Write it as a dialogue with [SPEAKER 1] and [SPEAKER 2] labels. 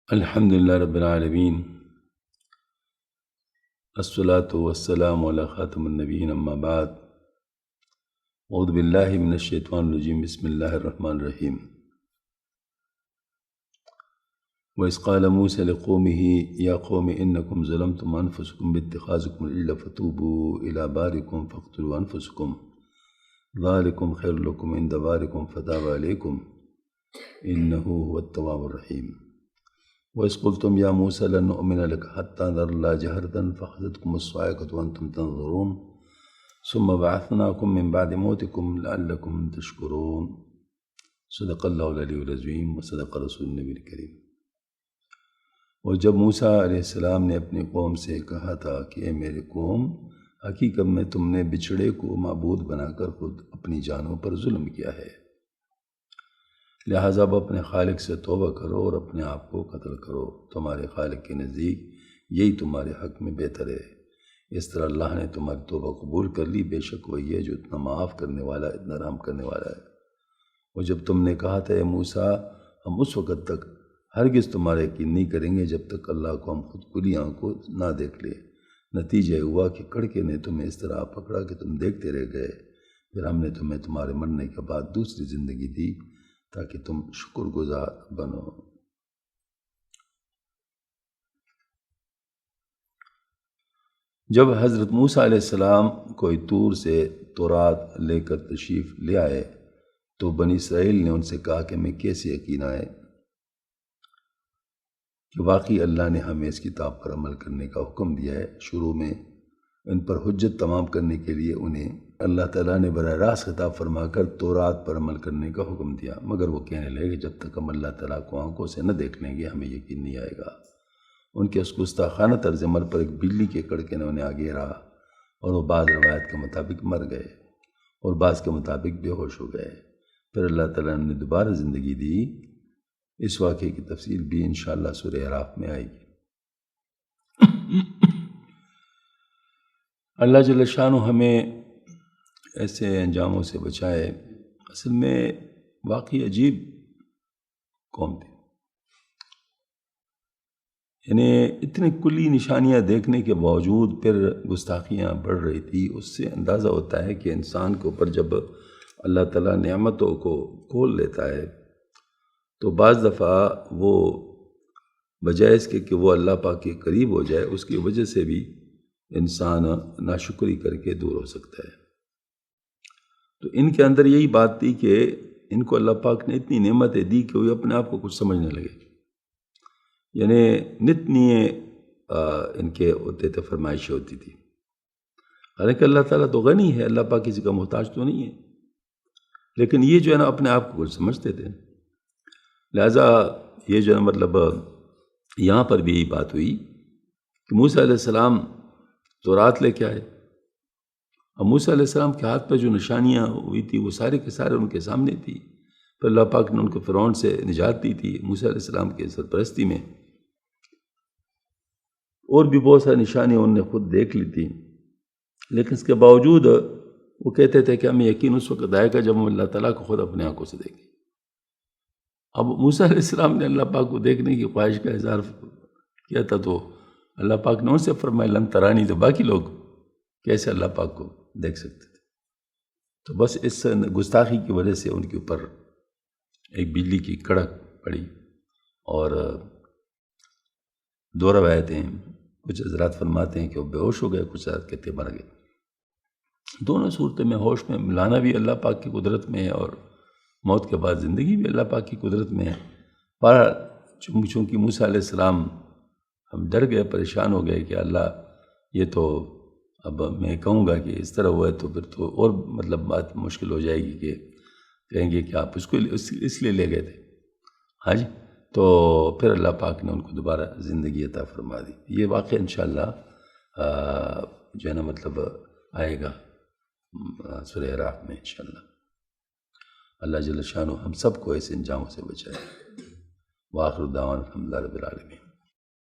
[SPEAKER 1] الحمد للہ رب العالمین، الصلاۃ والسلام علی خاتم النبیین، اما بعد، اعوذ باللہ من الشیطان الرجیم، بسم اللہ الرحمن الرحیم۔ وَإِذْ قَالَ مُوسَىٰ لِقَوْمِهِ يَا قَوْمِ إِنَّكُمْ ظَلَمْتُمْ أَنفُسَكُمْ بِاتِّخَاذِكُمُ الْعِجْلَ فَتُوبُوا إِلَىٰ بَارِئِكُمْ فَاقْتُلُوا أَنفُسَكُمْ ذَٰلِكُمْ خَيْرٌ لَكُمْ عِندَ بَارِئِكُمْ فَتَابَ عَلَيْكُمْ إِنَّهُ هُوَ التَّوَّابُ الرَّحِيمُ۔ وَإِذْ قُلْتُمْ يَا مُوسَىٰ لَن نُّؤْمِنَ لَكَ حَتَّىٰ نَرَى اللَّهَ جَهْرَةً فَأَخَذَتْكُمُ الصَّاعِقَةُ وَأَنتُمْ تَنظُرُونَ ثُمَّ بَعَثْنَاكُم مِّن بَعْدِ مَوْتِكُمْ لَعَلَّكُمْ تَشْكُرُونَ۔ صدق اللہ العلی العظیم وصدق رسول النبی الکریم۔ اور جب موسیٰ علیہ السلام نے اپنی قوم سے کہا تھا کہ اے میرے قوم، حقیقت میں تم نے بچھڑے کو معبود بنا کر خود اپنی جانوں پر ظلم کیا ہے، لہٰذا اب اپنے خالق سے توبہ کرو اور اپنے آپ کو قتل کرو، تمہارے خالق کے نزدیک یہی تمہارے حق میں بہتر ہے۔ اس طرح اللہ نے تمہاری توبہ قبول کر لی، بے شک وہی ہے جو اتنا معاف کرنے والا، اتنا رحم کرنے والا ہے۔ اور جب تم نے کہا تھا اے موسیٰ، ہم اس وقت تک ہرگز تمہارا یقین نہیں کریں گے جب تک اللہ کو ہم خود کھلی آنکھوں نہ دیکھ لیں۔ نتیجہ ہوا کہ کڑکے نے تمہیں اس طرح پکڑا کہ تم دیکھتے رہ گئے، پھر ہم نے تمہیں تمہارے مرنے کے بعد دوسری زندگی دی تاکہ تم شکر گزار بنو۔ جب حضرت موسیٰ علیہ السلام کوئی طور سے تورات لے کر تشریف لے آئے تو بنی اسرائیل نے ان سے کہا کہ ہمیں کیسے یقین آئے کہ واقعی اللہ نے ہمیں اس کتاب پر عمل کرنے کا حکم دیا ہے۔ شروع میں ان پر حجت تمام کرنے کے لیے انہیں اللہ تعالیٰ نے براہ راست خطاب فرما کر تورات پر عمل کرنے کا حکم دیا، مگر وہ کہنے لگے کہ جب تک ہم اللہ تعالیٰ کو آنکھوں سے نہ دیکھ لیں گے ہمیں یقین نہیں آئے گا۔ ان کے اس گستاخانہ طرز عمل پر ایک بلی کے کڑکے نے انہیں آگے رہا اور وہ بعض روایت کے مطابق مر گئے اور بعض کے مطابق بے ہوش ہو گئے۔ پھر اللہ تعالیٰ نے دوبارہ زندگی دی۔ اس واقعے کی تفصیل بھی انشاءاللہ سورہ اعراف میں آئے گی۔ اللہ جل شانہ ہمیں ایسے انجاموں سے بچائے۔ اصل میں واقعی عجیب قوم تھی، یعنی اتنے کلی نشانیاں دیکھنے کے باوجود پھر گستاخیاں بڑھ رہی تھی۔ اس سے اندازہ ہوتا ہے کہ انسان کے اوپر جب اللہ تعالیٰ نعمتوں کو کھول لیتا ہے تو بعض دفعہ وہ بجائے اس کے کہ وہ اللہ پاک کے قریب ہو جائے، اس کی وجہ سے بھی انسان ناشکری کر کے دور ہو سکتا ہے۔ تو ان کے اندر یہی بات تھی کہ ان کو اللہ پاک نے اتنی نعمتیں دی کہ وہ اپنے آپ کو کچھ سمجھنے لگے، یعنی نتنی ان کے ہوتے تھے، فرمائشیں ہوتی تھی۔ حالانکہ اللہ تعالیٰ تو غنی ہے، اللہ پاک کسی کا محتاج تو نہیں ہے، لیکن یہ جو ہے نا اپنے آپ کو کچھ سمجھتے تھے۔ لہٰذا یہ جو ہے مطلب یہاں پر بھی یہی بات ہوئی کہ موسیٰ علیہ السلام تورات لے کے آئے۔ اب موسیٰ علیہ السلام کے ہاتھ پہ جو نشانیاں ہوئی تھی وہ سارے کے سارے ان کے سامنے تھی۔ پھر اللہ پاک نے ان کو فرعون سے نجات دی تھی موسیٰ علیہ السلام کے سرپرستی میں، اور بھی بہت ساری نشانیاں انہوں نے خود دیکھ لی تھی، لیکن اس کے باوجود وہ کہتے تھے کہ ہمیں یقین اس وقت آئے گا جب ہم اللہ تعالیٰ کو خود اپنے آنکھوں سے دیکھیں۔ اب موسیٰ علیہ السلام نے اللہ پاک کو دیکھنے کی خواہش کا اظہار کیا تھا تو اللہ پاک نے ان سے فرمایا لن ترانی، تو باقی لوگ کیسے اللہ پاک کو دیکھ سکتے تھے؟ تو بس اس گستاخی کی وجہ سے ان کے اوپر ایک بجلی کی کڑک پڑی، اور دو روایتیں، کچھ حضرات فرماتے ہیں کہ وہ بے ہوش ہو گئے، کچھ حضرات کہتے مر گئے۔ دونوں صورتیں میں ہوش میں ملانا بھی اللہ پاک کی قدرت میں ہے اور موت کے بعد زندگی بھی اللہ پاک کی قدرت میں ہے۔ پر چونکہ موسیٰ علیہ السلام ہم ڈر گئے، پریشان ہو گئے کہ اللہ یہ تو اب میں کہوں گا کہ اس طرح ہوا ہے تو پھر تو اور مطلب بات مشکل ہو جائے گی، کہ کہیں گے کہ آپ اس کو اس لیے لے گئے تھے۔ ہاں جی، تو پھر اللہ پاک نے ان کو دوبارہ زندگی عطا فرما دی۔ یہ واقعہ انشاءاللہ جو ہے نا مطلب آئے گا سورہ اعراف میں انشاءاللہ۔ اللہ جل شانہ ہم سب کو ایسے انجاموں سے بچائے۔ وآخر دعوانا الحمد للہ رب العالمین۔